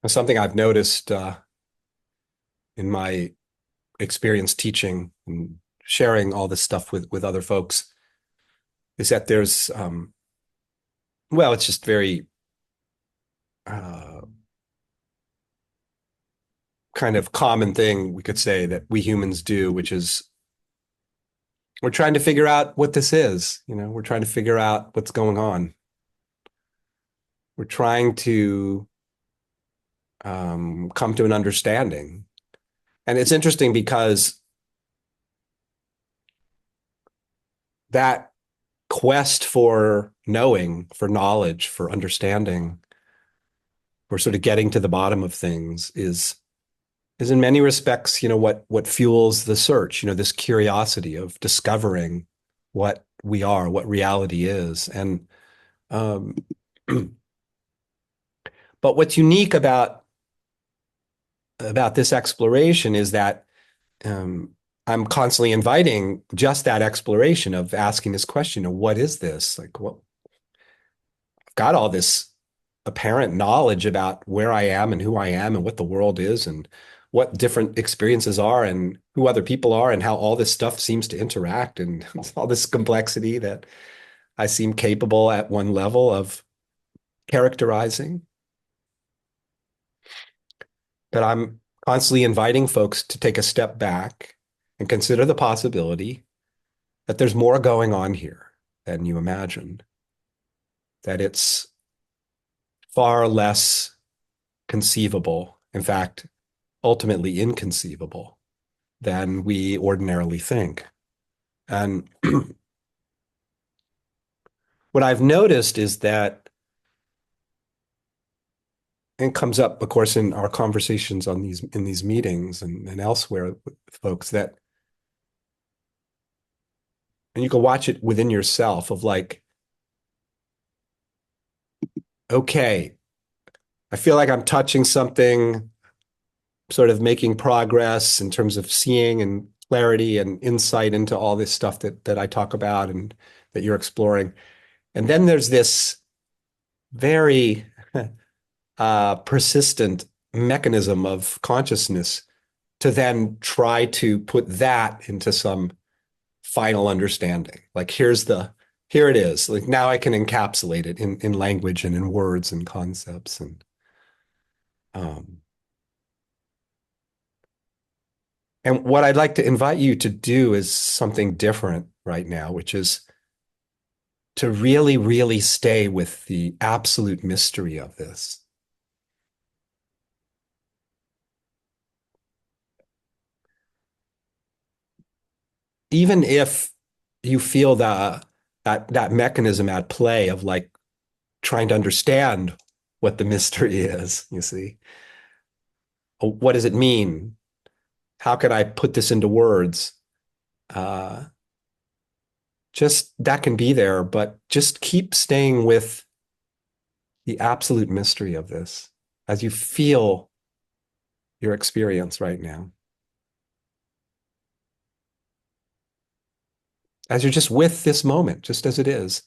Something I've noticed in my experience teaching and sharing all this stuff with other folks is that there's, well, it's just very uh, kind of common thing we could say that we humans do, which is we're trying to figure out what this is. We're trying to figure out what's going on. We're trying to come to an understanding. And it's interesting because that quest for knowing, for knowledge, for understanding, for sort of getting to the bottom of things is in many respects, what fuels the search, this curiosity of discovering what we are, what reality is. And um, but what's unique about this exploration is that um, I'm constantly inviting just that exploration of asking this question of what is this? Like, what I've got all this apparent knowledge about where I am and who I am and what the world is and what different experiences are and who other people are and how all this stuff seems to interact and all this complexity that I seem capable at one level of characterizing. But I'm constantly inviting folks to take a step back and consider the possibility that there's more going on here than you imagine, that it's far less conceivable, in fact, ultimately inconceivable than we ordinarily think. And what I've noticed is that, and it comes up, of course, in our conversations on these meetings and elsewhere with folks, that and you can watch it within yourself of like, okay, I feel like I'm touching something, sort of making progress in terms of seeing and clarity and insight into all this stuff that I talk about and that you're exploring. And then there's this very persistent mechanism of consciousness to then try to put that into some final understanding. Like here it is. Like now I can encapsulate it in language and in words and concepts. Um, and what I'd like to invite you to do is something different right now, which is to really, really stay with the absolute mystery of this. Even if you feel that mechanism at play of like trying to understand what the mystery is, you see, what does it mean? How can I put this into words? Uh, just that can be there, but just keep staying with the absolute mystery of this as you feel your experience right now. As you're just with this moment, just as it is.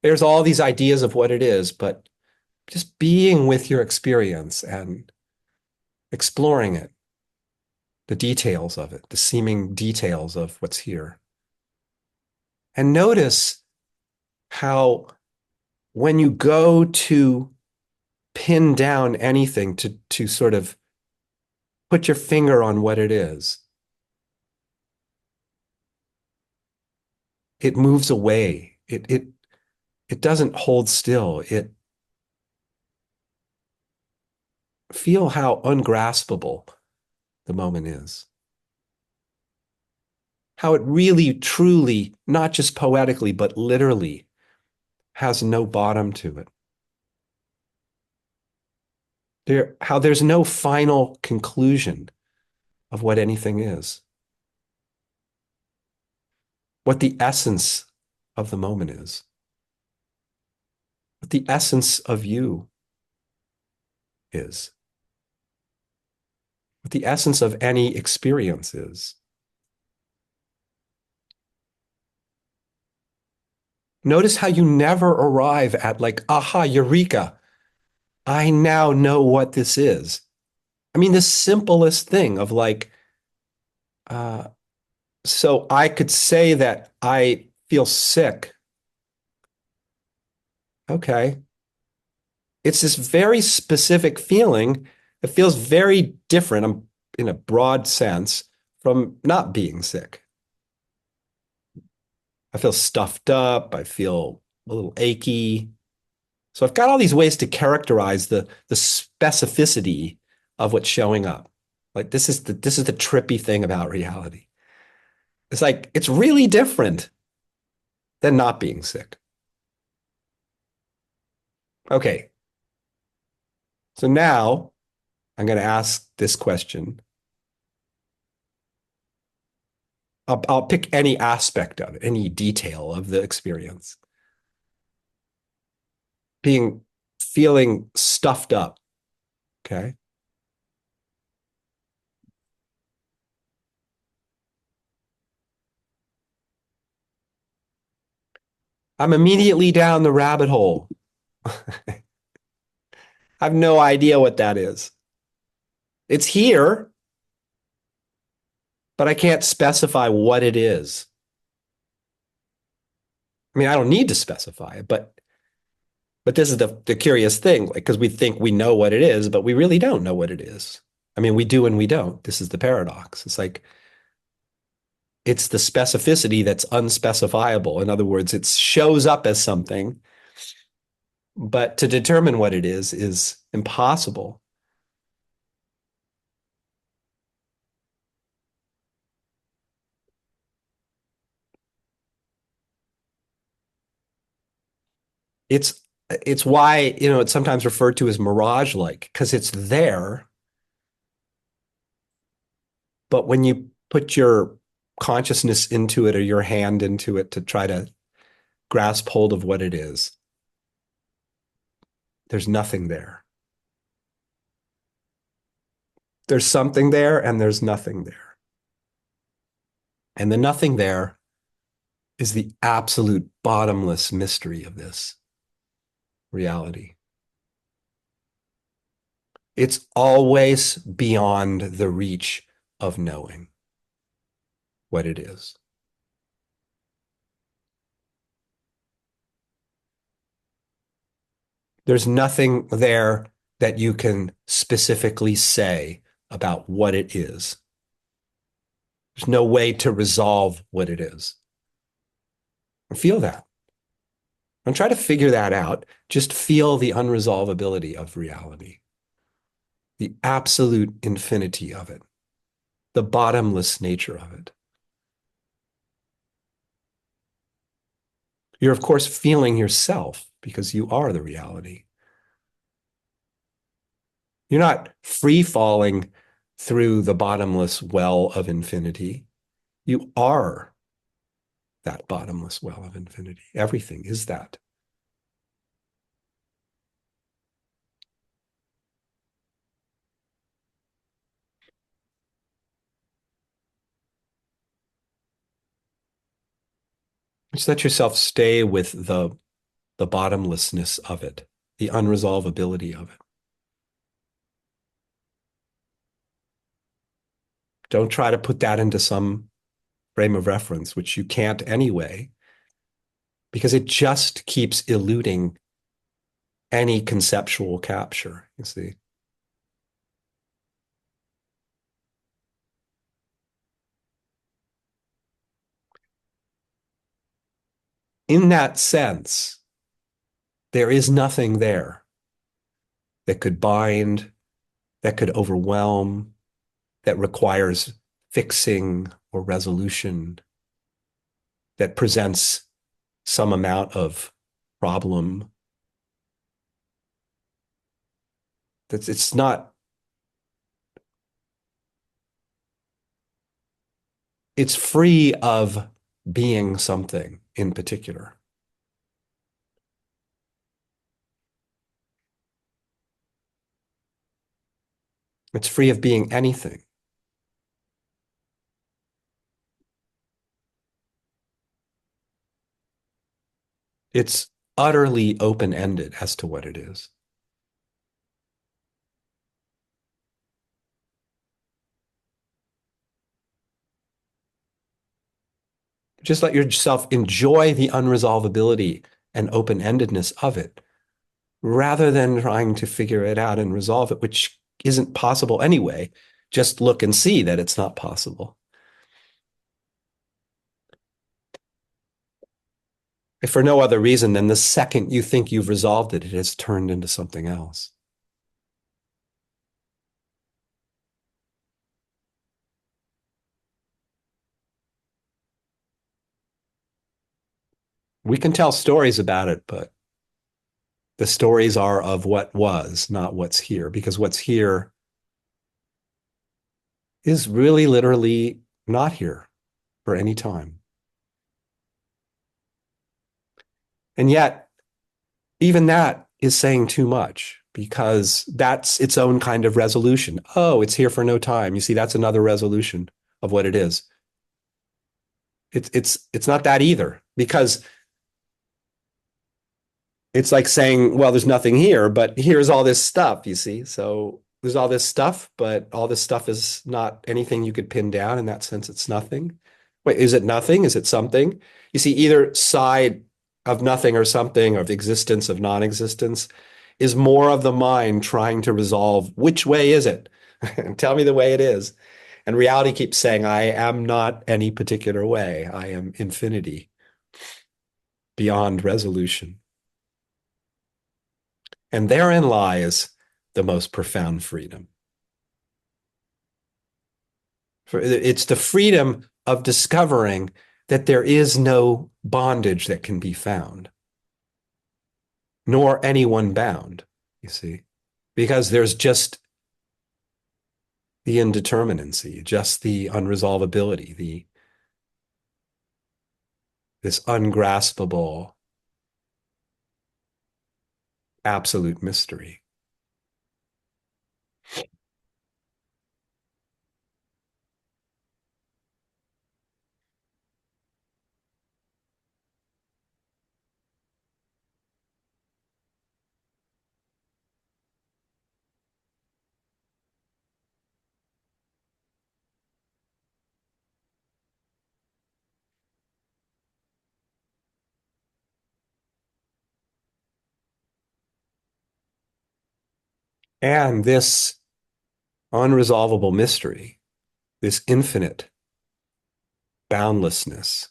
There's all these ideas of what it is, but just being with your experience and exploring it, the details of it, the seeming details of what's here. And notice how when you go to pin down anything to sort of put your finger on what it is, it moves away. It doesn't hold still. It feel how ungraspable the moment is. How it really, truly, not just poetically, but literally has no bottom to it. How there's no final conclusion of what anything is. What the essence of the moment is. What the essence of you is. What the essence of any experience is. Notice how you never arrive at like, aha, eureka. I now know what this is. I mean, the simplest thing of like, uh, so I could say that I feel sick. Okay. It's this very specific feeling. It feels very different in a broad sense from not being sick. I feel stuffed up. I feel a little achy. So I've got all these ways to characterize the specificity of what's showing up. Like this is the trippy thing about reality. It's like it's really different than not being sick. Okay, so now I'm going to ask this question. I'll pick any aspect of it, any detail of the experience. Being feeling stuffed up. Okay. I'm immediately down the rabbit hole. I have no idea what that is. It's here, but I can't specify what it is. I mean, I don't need to specify it, but this is the curious thing, like because we think we know what it is, but we really don't know what it is. I mean, we do and we don't. This is the paradox. It's like it's the specificity that's unspecifiable. In other words, it shows up as something, but to determine what it is impossible. It's it's why, it's sometimes referred to as mirage-like because it's there, but when you put your consciousness into it or your hand into it to try to grasp hold of what it is, there's nothing there. There's something there and there's nothing there. And the nothing there is the absolute bottomless mystery of this reality. It's always beyond the reach of knowing what it is. There's nothing there that you can specifically say about what it is. There's no way to resolve what it is. Feel that. Don't try to figure that out. Just feel the unresolvability of reality, the absolute infinity of it, the bottomless nature of it. You're, of course, feeling yourself because you are the reality. You're not free falling through the bottomless well of infinity. You are that bottomless well of infinity. Everything is that. Just let yourself stay with the bottomlessness of it, the unresolvability of it. Don't try to put that into some frame of reference, which you can't anyway, because it just keeps eluding any conceptual capture, you see. In that sense, there is nothing there that could bind, that could overwhelm, that requires fixing or resolution, that presents some amount of problem. That's it's not, it's free of being something in particular. It's free of being anything. It's utterly open-ended as to what it is. Just let yourself enjoy the unresolvability and open-endedness of it rather than trying to figure it out and resolve it, which isn't possible anyway. Just look and see that it's not possible. If for no other reason than the second you think you've resolved it, it has turned into something else. We can tell stories about it, but the stories are of what was, not what's here, because what's here is really literally not here for any time. And yet, even that is saying too much because that's its own kind of resolution. Oh, it's here for no time. You see, that's another resolution of what it is. It's not that either because it's like saying, well, there's nothing here, but here's all this stuff, you see. So there's all this stuff, but all this stuff is not anything you could pin down. In that sense, it's nothing. Wait, is it nothing? Is it something? You see, either side of nothing or something, of existence, of non-existence, is more of the mind trying to resolve which way is it? Tell me the way it is. And reality keeps saying, I am not any particular way. I am infinity beyond resolution. And therein lies the most profound freedom. It's the freedom of discovering that there is no bondage that can be found, nor anyone bound, you see, because there's just the indeterminacy, just the unresolvability, this ungraspable absolute mystery. And this unresolvable mystery, this infinite boundlessness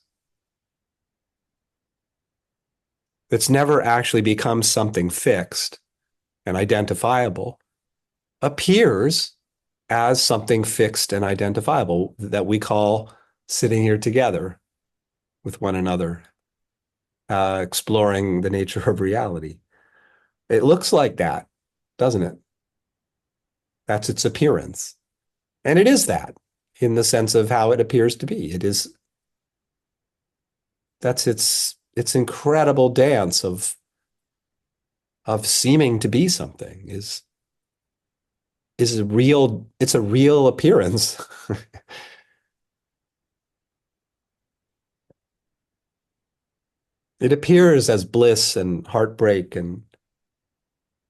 that's never actually become something fixed and identifiable, appears as something fixed and identifiable that we call sitting here together with one another, exploring the nature of reality. It looks like that, doesn't it? That's its appearance. And it is that in the sense of how it appears to be. It is, that's its incredible dance of seeming to be something is a real, it's a real appearance. It appears as bliss and heartbreak and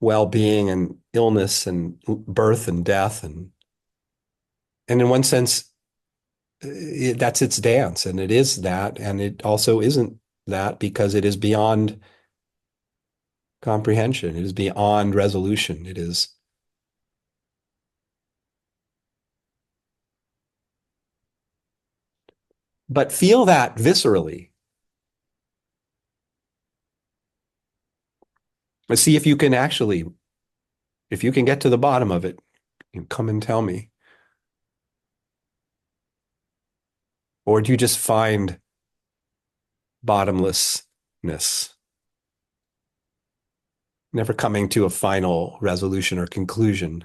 well-being and illness and birth and death and in one sense that's its dance and it is that and it also isn't that because it is beyond comprehension, it is beyond resolution, it is, but feel that viscerally. See if you can actually, if you can get to the bottom of it, come and tell me. Or do you just find bottomlessness, never coming to a final resolution or conclusion?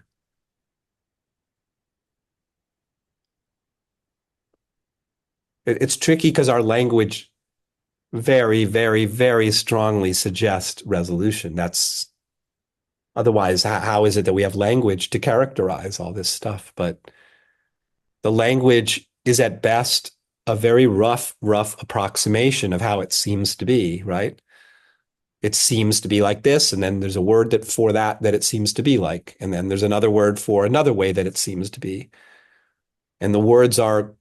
It's tricky because our language very, very, very strongly suggests resolution. That's otherwise, how is it that we have language to characterize all this stuff? But the language is at best a very rough approximation of how it seems to be, right? It seems to be like this, and then there's a word that for that it seems to be like, and then there's another word for another way that it seems to be. And the words are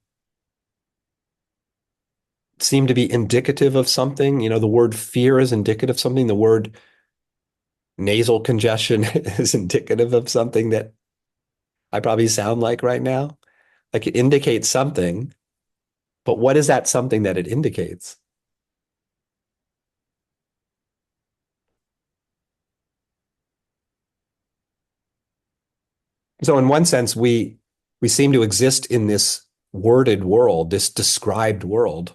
seem to be indicative of something. The word fear is indicative of something. The word nasal congestion is indicative of something that I probably sound like right now. Like it indicates something, but what is that something that it indicates? So in one sense, we seem to exist in this worded world, this described world,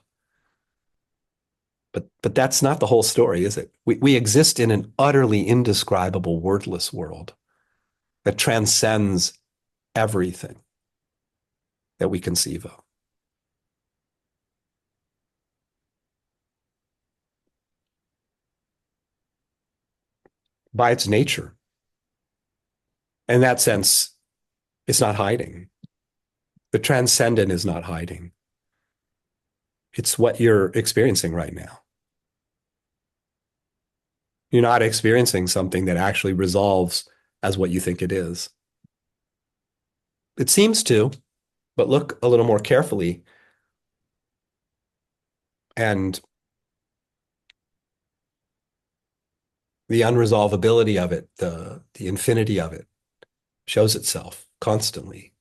but that's not the whole story, is it? We exist in an utterly indescribable, wordless world that transcends everything that we conceive of by its nature. In that sense, it's not hiding. The transcendent is not hiding. It's what you're experiencing right now. You're not experiencing something that actually resolves as what you think it is. It seems to, but look a little more carefully and the unresolvability of it, the infinity of it shows itself constantly.